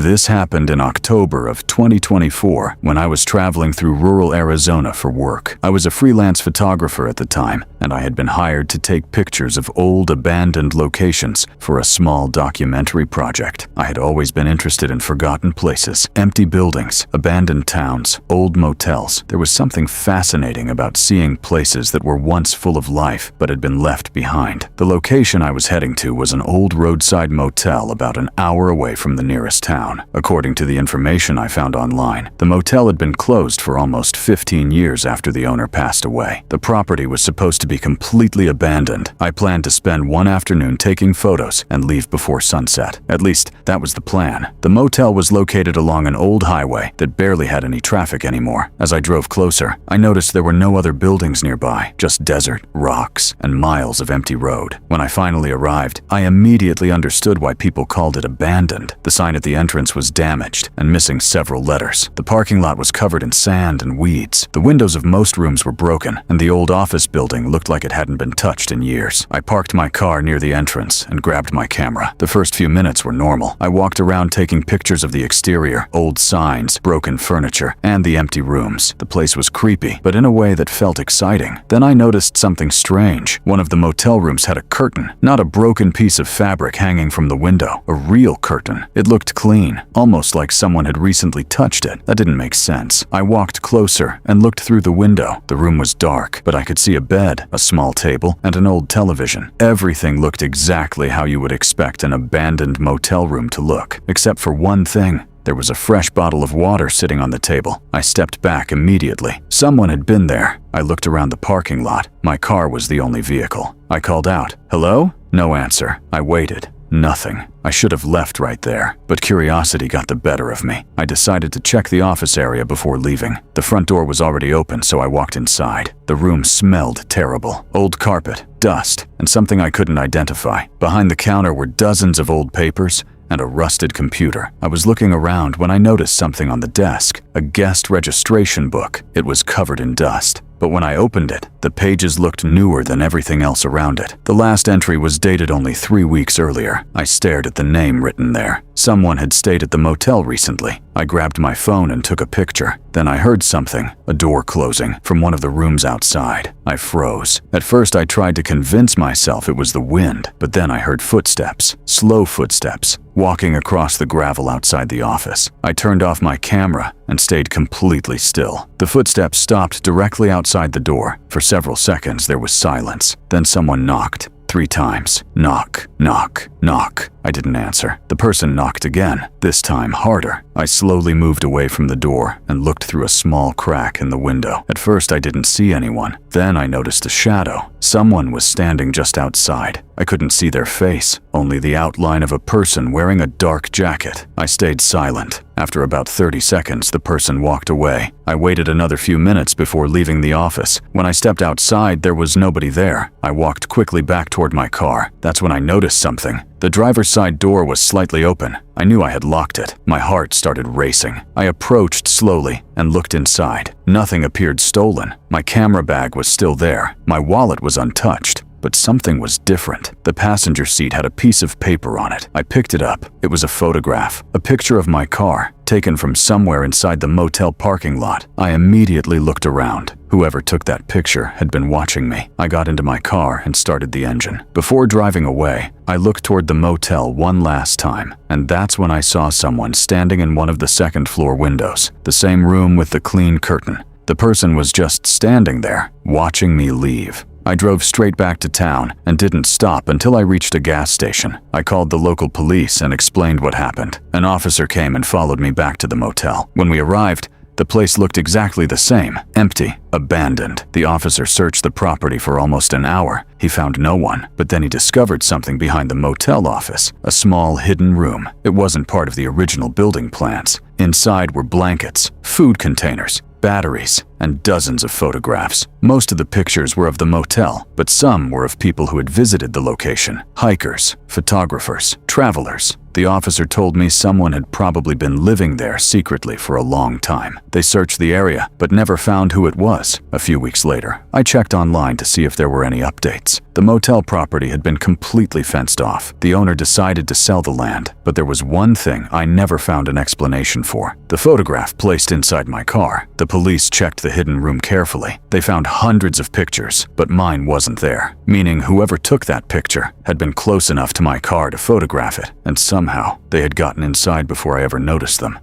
This happened in October of 2024 when I was traveling through rural Arizona for work. I was a freelance photographer at the time, and I had been hired to take pictures of old abandoned locations for a small documentary project. I had always been interested in forgotten places, empty buildings, abandoned towns, old motels. There was something fascinating about seeing places that were once full of life but had been left behind. The location I was heading to was an old roadside motel about an hour away from the nearest town. According to the information I found online, the motel had been closed for almost 15 years after the owner passed away. The property was supposed to be completely abandoned. I planned to spend one afternoon taking photos and leave before sunset. At least, that was the plan. The motel was located along an old highway that barely had any traffic anymore. As I drove closer, I noticed there were no other buildings nearby, just desert, rocks, and miles of empty road. When I finally arrived, I immediately understood why people called it abandoned. The sign at the entrance was damaged and missing several letters. The parking lot was covered in sand and weeds. The windows of most rooms were broken, and the old office building looked like it hadn't been touched in years. I parked my car near the entrance and grabbed my camera. The first few minutes were normal. I walked around taking pictures of the exterior, old signs, broken furniture, and the empty rooms. The place was creepy, but in a way that felt exciting. Then I noticed something strange. One of the motel rooms had a curtain, not a broken piece of fabric hanging from the window, a real curtain. It looked clean, almost like someone had recently touched it. That didn't make sense. I walked closer and looked through the window. The room was dark, but I could see a bed, a small table, and an old television. Everything looked exactly how you would expect an abandoned motel room to look, except for one thing. There was a fresh bottle of water sitting on the table. I stepped back immediately. Someone had been there. I looked around the parking lot. My car was the only vehicle. I called out, "Hello?" No answer. I waited. Nothing. I should have left right there, but curiosity got the better of me. I decided to check the office area before leaving. The front door was already open, so I walked inside. The room smelled terrible. Old carpet, dust, and something I couldn't identify. Behind the counter were dozens of old papers and a rusted computer. I was looking around when I noticed something on the desk, a guest registration book. It was covered in dust. But when I opened it, the pages looked newer than everything else around it. The last entry was dated only 3 weeks earlier. I stared at the name written there. Someone had stayed at the motel recently. I grabbed my phone and took a picture. Then I heard something, a door closing, from one of the rooms outside. I froze. At first I tried to convince myself it was the wind, but then I heard footsteps, slow footsteps, walking across the gravel outside the office. I turned off my camera and stayed completely still. The footsteps stopped directly outside the door. For several seconds there was silence. Then someone knocked. 3 times. Knock, knock, knock. I didn't answer. The person knocked again, this time harder. I slowly moved away from the door and looked through a small crack in the window. At first I didn't see anyone. Then I noticed a shadow. Someone was standing just outside. I couldn't see their face, only the outline of a person wearing a dark jacket. I stayed silent. After about 30 seconds, the person walked away. I waited another few minutes before leaving the office. When I stepped outside, there was nobody there. I walked quickly back toward my car. That's when I noticed something. The driver's side door was slightly open. I knew I had locked it. My heart started racing. I approached slowly and looked inside. Nothing appeared stolen. My camera bag was still there. My wallet was untouched. But something was different. The passenger seat had a piece of paper on it. I picked it up. It was a photograph, a picture of my car, taken from somewhere inside the motel parking lot. I immediately looked around. Whoever took that picture had been watching me. I got into my car and started the engine. Before driving away, I looked toward the motel one last time, and that's when I saw someone standing in one of the second-floor windows, the same room with the clean curtain. The person was just standing there, watching me leave. I drove straight back to town and didn't stop until I reached a gas station. I called the local police and explained what happened. An officer came and followed me back to the motel. When we arrived, the place looked exactly the same, empty, abandoned. The officer searched the property for almost an hour. He found no one, but then he discovered something behind the motel office, a small hidden room. It wasn't part of the original building plans. Inside were blankets, food containers, batteries, and dozens of photographs. Most of the pictures were of the motel, but some were of people who had visited the location. Hikers, photographers, travelers. The officer told me someone had probably been living there secretly for a long time. They searched the area, but never found who it was. A few weeks later, I checked online to see if there were any updates. The motel property had been completely fenced off. The owner decided to sell the land, but there was one thing I never found an explanation for: the photograph placed inside my car. The police checked the hidden room carefully. They found hundreds of pictures, but mine wasn't there, meaning whoever took that picture had been close enough to my car to photograph it, and somehow they had gotten inside before I ever noticed them.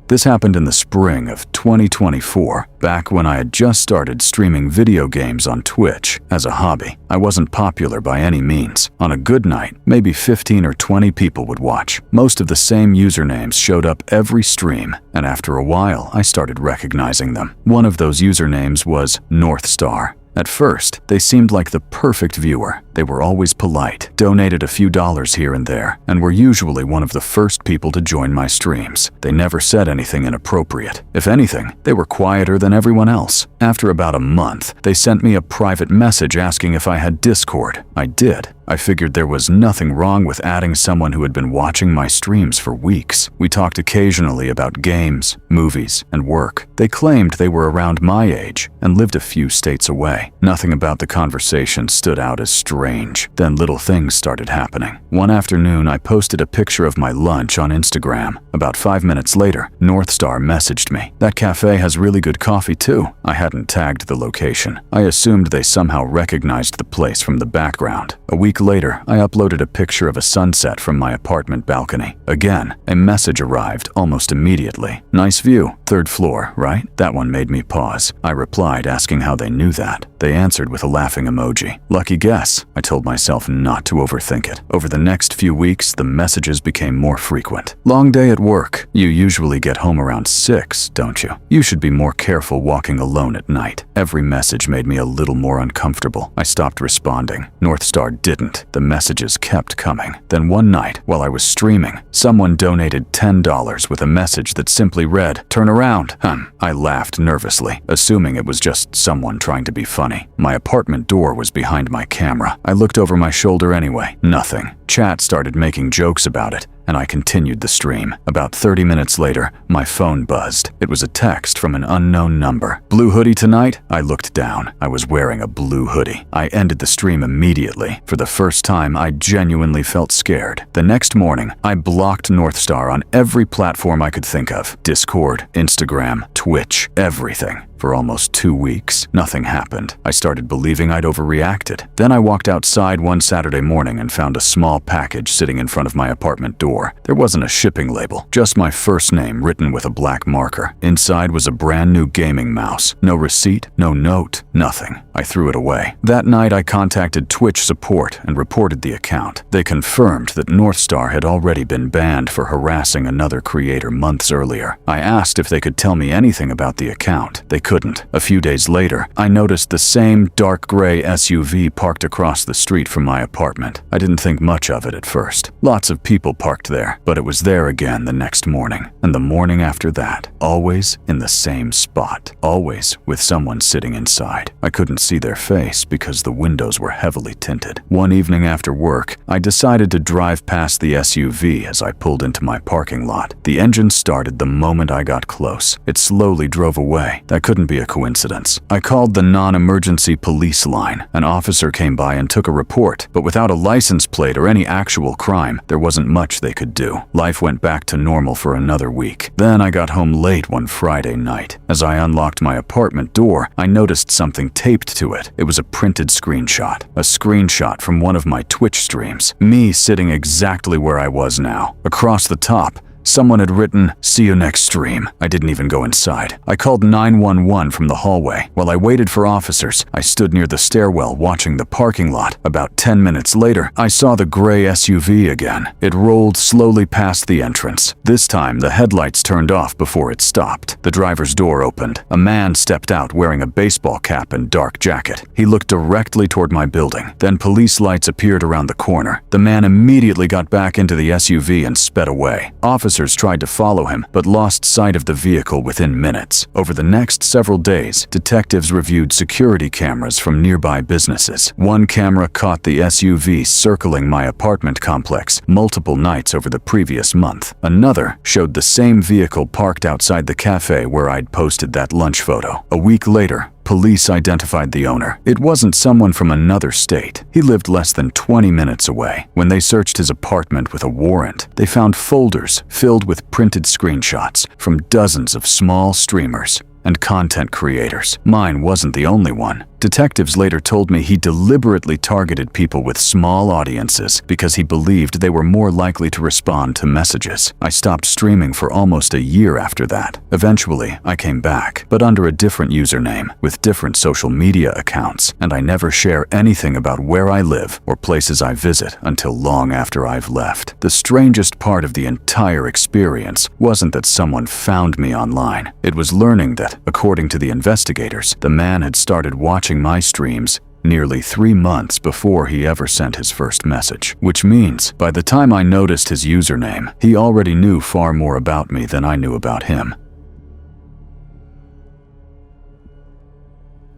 This happened in the spring of 2024, back when I had just started streaming video games on Twitch as a hobby. I wasn't popular by any means. On a good night, maybe 15 or 20 people would watch. Most of the same usernames showed up every stream, and after a while, I started recognizing them. One of those usernames was Northstar. At first, they seemed like the perfect viewer. They were always polite, donated a few dollars here and there, and were usually one of the first people to join my streams. They never said anything inappropriate. If anything, they were quieter than everyone else. After about a month, they sent me a private message asking if I had Discord. I did. I figured there was nothing wrong with adding someone who had been watching my streams for weeks. We talked occasionally about games, movies, and work. They claimed they were around my age and lived a few states away. Nothing about the conversation stood out as strange. Then little things started happening. One afternoon, I posted a picture of my lunch on Instagram. About 5 minutes later, Northstar messaged me. "That cafe has really good coffee too." I hadn't tagged the location. I assumed they somehow recognized the place from the background. A week later, I uploaded a picture of a sunset from my apartment balcony. Again, a message arrived almost immediately. "Nice view, 3rd floor, right?" That one made me pause. I replied, asking how they knew that. They answered with a laughing emoji. "Lucky guess." I told myself not to overthink it. Over the next few weeks, the messages became more frequent. "Long day at work. You usually get home around 6, don't you? You should be more careful walking alone at night." Every message made me a little more uncomfortable. I stopped responding. Northstar didn't. The messages kept coming. Then one night, while I was streaming, someone donated $10 with a message that simply read, "Turn around." I laughed nervously, assuming it was just someone trying to be funny. My apartment door was behind my camera. I looked over my shoulder anyway. Nothing. Chat started making jokes about it, and I continued the stream. About 30 minutes later, my phone buzzed. It was a text from an unknown number. "Blue hoodie tonight?" I looked down. I was wearing a blue hoodie. I ended the stream immediately. For the first time, I genuinely felt scared. The next morning, I blocked Northstar on every platform I could think of. Discord, Instagram, Twitch, everything. For almost 2 weeks, nothing happened. I started believing I'd overreacted. Then I walked outside one Saturday morning and found a small package sitting in front of my apartment door. There wasn't a shipping label, just my first name written with a black marker. Inside was a brand new gaming mouse. No receipt, no note, nothing. I threw it away. That night, I contacted Twitch support and reported the account. They confirmed that Northstar had already been banned for harassing another creator months earlier. I asked if they could tell me anything about the account. They couldn't. A few days later, I noticed the same dark gray SUV parked across the street from my apartment. I didn't think much of it at first. Lots of people parked there, but it was there again the next morning, and the morning after that, always in the same spot, always with someone sitting inside. I couldn't see their face because the windows were heavily tinted. One evening after work, I decided to drive past the SUV as I pulled into my parking lot. The engine started the moment I got close. It slowly drove away. That couldn't be a coincidence. I called the non-emergency police line. An officer came by and took a report, but without a license plate or any actual crime, there wasn't much they could do. Life went back to normal for another week. Then I got home late one Friday night. As I unlocked my apartment door, I noticed something taped to it. It was a printed screenshot. A screenshot from one of my Twitch streams. Me sitting exactly where I was now. Across the top, someone had written, "See you next stream." I didn't even go inside. I called 911 from the hallway. While I waited for officers, I stood near the stairwell watching the parking lot. About 10 minutes later, I saw the gray SUV again. It rolled slowly past the entrance. This time, the headlights turned off before it stopped. The driver's door opened. A man stepped out wearing a baseball cap and dark jacket. He looked directly toward my building. Then police lights appeared around the corner. The man immediately got back into the SUV and sped away. Officers officers tried to follow him, but lost sight of the vehicle within minutes. Over the next several days, detectives reviewed security cameras from nearby businesses. One camera caught the SUV circling my apartment complex multiple nights over the previous month. Another showed the same vehicle parked outside the cafe where I'd posted that lunch photo. A week later, police identified the owner. It wasn't someone from another state. He lived less than 20 minutes away. When they searched his apartment with a warrant, they found folders filled with printed screenshots from dozens of small streamers and content creators. Mine wasn't the only one. Detectives later told me he deliberately targeted people with small audiences because he believed they were more likely to respond to messages. I stopped streaming for almost a year after that. Eventually, I came back, but under a different username, with different social media accounts, and I never share anything about where I live or places I visit until long after I've left. The strangest part of the entire experience wasn't that someone found me online. It was learning that, according to the investigators, the man had started watching my streams nearly 3 months before he ever sent his first message. Which means, by the time I noticed his username, he already knew far more about me than I knew about him.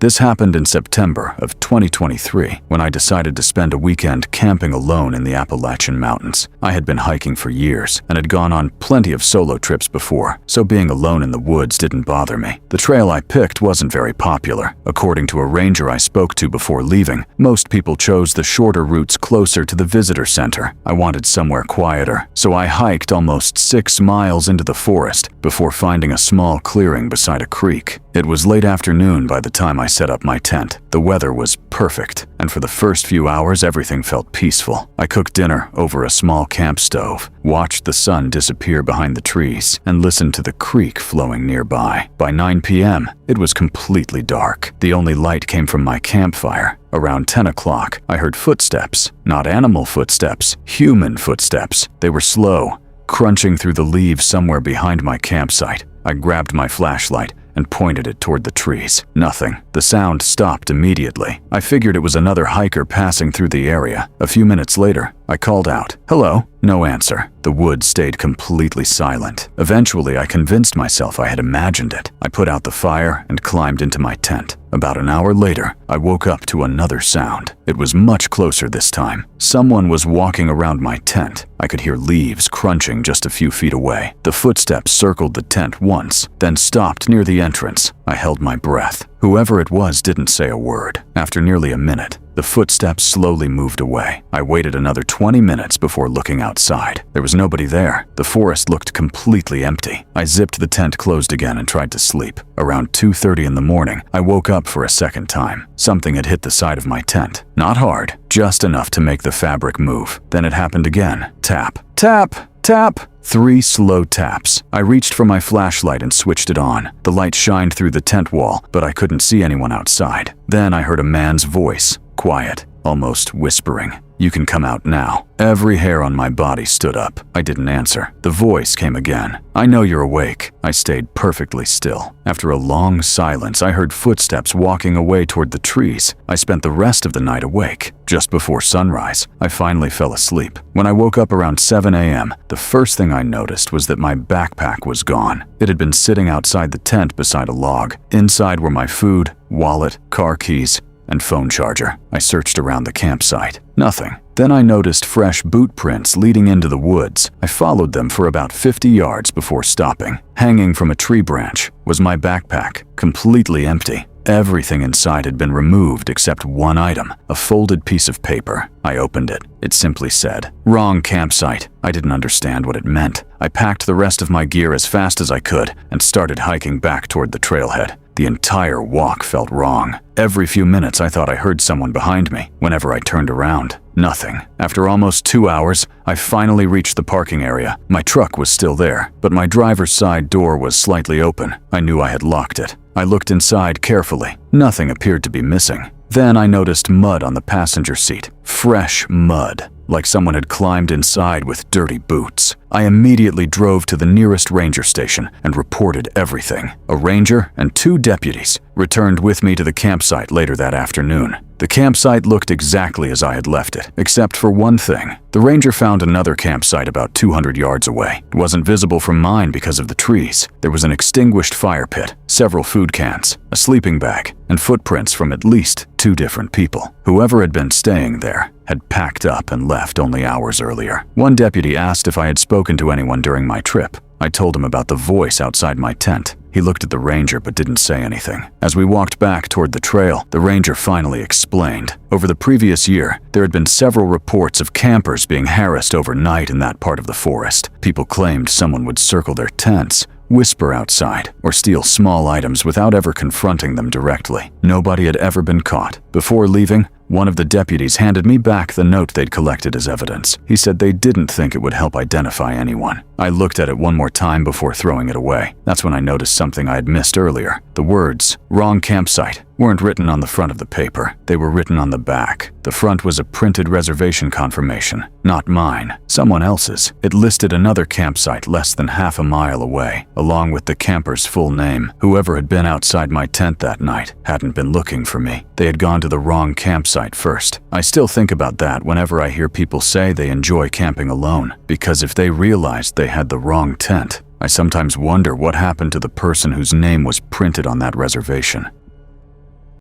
This happened in September of 2023, when I decided to spend a weekend camping alone in the Appalachian Mountains. I had been hiking for years and had gone on plenty of solo trips before, so being alone in the woods didn't bother me. The trail I picked wasn't very popular. According to a ranger I spoke to before leaving, most people chose the shorter routes closer to the visitor center. I wanted somewhere quieter, so I hiked almost 6 miles into the forest before finding a small clearing beside a creek. It was late afternoon by the time I set up my tent. The weather was perfect, and for the first few hours everything felt peaceful. I cooked dinner over a small camp stove, watched the sun disappear behind the trees, and listened to the creek flowing nearby. By 9 p.m., it was completely dark. The only light came from my campfire. Around 10 o'clock, I heard footsteps. Not animal footsteps, human footsteps. They were slow, crunching through the leaves somewhere behind my campsite. I grabbed my flashlight and pointed it toward the trees. Nothing. The sound stopped immediately. I figured it was another hiker passing through the area. A few minutes later, I called out, "Hello?" No answer. The woods stayed completely silent. Eventually, I convinced myself I had imagined it. I put out the fire and climbed into my tent. About an hour later, I woke up to another sound. It was much closer this time. Someone was walking around my tent. I could hear leaves crunching just a few feet away. The footsteps circled the tent once, then stopped near the entrance. I held my breath. Whoever it was didn't say a word. After nearly a minute, the footsteps slowly moved away. I waited another 20 minutes before looking outside. There was nobody there. The forest looked completely empty. I zipped the tent closed again and tried to sleep. Around 2:30 in the morning, I woke up for a second time. Something had hit the side of my tent. Not hard, just enough to make the fabric move. Then it happened again. Tap, tap, tap. 3 slow taps. I reached for my flashlight and switched it on. The light shined through the tent wall, but I couldn't see anyone outside. Then I heard a man's voice, quiet, almost whispering. "You can come out now." Every hair on my body stood up. I didn't answer. The voice came again. "I know you're awake." I stayed perfectly still. After a long silence, I heard footsteps walking away toward the trees. I spent the rest of the night awake. Just before sunrise, I finally fell asleep. When I woke up around 7 a.m., the first thing I noticed was that my backpack was gone. It had been sitting outside the tent beside a log. Inside were my food, wallet, car keys, and phone charger. I searched around the campsite. Nothing. Then I noticed fresh boot prints leading into the woods. I followed them for about 50 yards before stopping. Hanging from a tree branch was my backpack, completely empty. Everything inside had been removed except one item, a folded piece of paper. I opened it. It simply said, "Wrong campsite." I didn't understand what it meant. I packed the rest of my gear as fast as I could and started hiking back toward the trailhead. The entire walk felt wrong. Every few minutes I thought I heard someone behind me. Whenever I turned around, nothing. After almost 2 hours, I finally reached the parking area. My truck was still there, but my driver's side door was slightly open. I knew I had locked it. I looked inside carefully. Nothing appeared to be missing. Then I noticed mud on the passenger seat. Fresh mud, like someone had climbed inside with dirty boots. I immediately drove to the nearest ranger station and reported everything. A ranger and 2 deputies returned with me to the campsite later that afternoon. The campsite looked exactly as I had left it, except for one thing. The ranger found another campsite about 200 yards away. It wasn't visible from mine because of the trees. There was an extinguished fire pit, several food cans, a sleeping bag, and footprints from at least 2 different people. Whoever had been staying there had packed up and left only hours earlier. One deputy asked if I had spoken to anyone during my trip. I told him about the voice outside my tent. He looked at the ranger but didn't say anything. As we walked back toward the trail, the ranger finally explained. Over the previous year, there had been several reports of campers being harassed overnight in that part of the forest. People claimed someone would circle their tents, whisper outside, or steal small items without ever confronting them directly. Nobody had ever been caught. Before leaving, one of the deputies handed me back the note they'd collected as evidence. He said they didn't think it would help identify anyone. I looked at it one more time before throwing it away. That's when I noticed something I had missed earlier. The words, "wrong campsite," weren't written on the front of the paper. They were written on the back. The front was a printed reservation confirmation, not mine, someone else's. It listed another campsite less than half a mile away, along with the camper's full name. Whoever had been outside my tent that night hadn't been looking for me. They had gone to the wrong campsite first. I still think about that whenever I hear people say they enjoy camping alone, because if they realized they had the wrong tent, I sometimes wonder what happened to the person whose name was printed on that reservation.